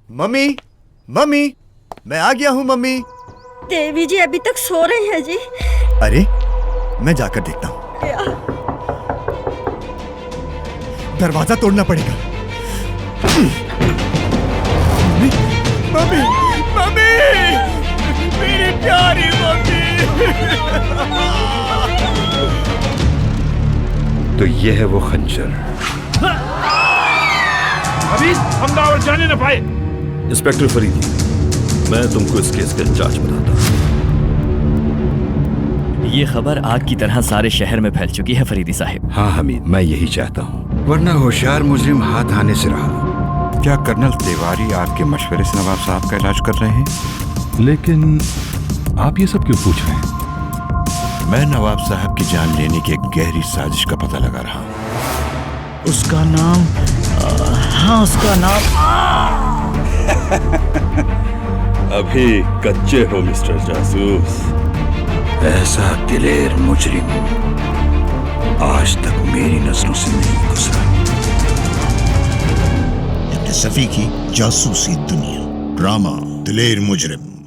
Mummy, mummy, मैं आ गया हूँ मम्मी। देवी जी अभी तक सो रही है जी। अरे मैं जाकर देखता हूँ। दरवाजा तोड़ना पड़ेगा। मम्मी, मम्मी, मम्मी, मेरी प्यारी मम्मी। तो ये है वो खंजर। अभी हमलावर जाने न पाए। इंस्पेक्टर फरीदी, मैं तुमको इस केस का इंचार्ज बनाता हूँ। ये खबर आग की तरह सारे शहर में फैल चुकी है फरीदी साहिब। हाँ हमीद, मैं यही चाहता हूँ, वरना होशियार मुजरिम हाथ आने से रहा। क्या कर्नल तिवारी आपके मशवरे से नवाब साहब का इलाज कर रहे हैं? लेकिन आप ये सब क्यों पूछ रहे हैं? मैं नवाब साहब की जान लेने की एक गहरी साजिश का पता लगा रहा हूँ। उसका नाम हाँ उसका नाम अभी कच्चे हो मिस्टर जासूस। ऐसा दिलेर मुजरिम आज तक मेरी नजरों से नहीं गुजरा। सफी की जासूसी दुनिया ड्रामा दिलेर मुजरिम।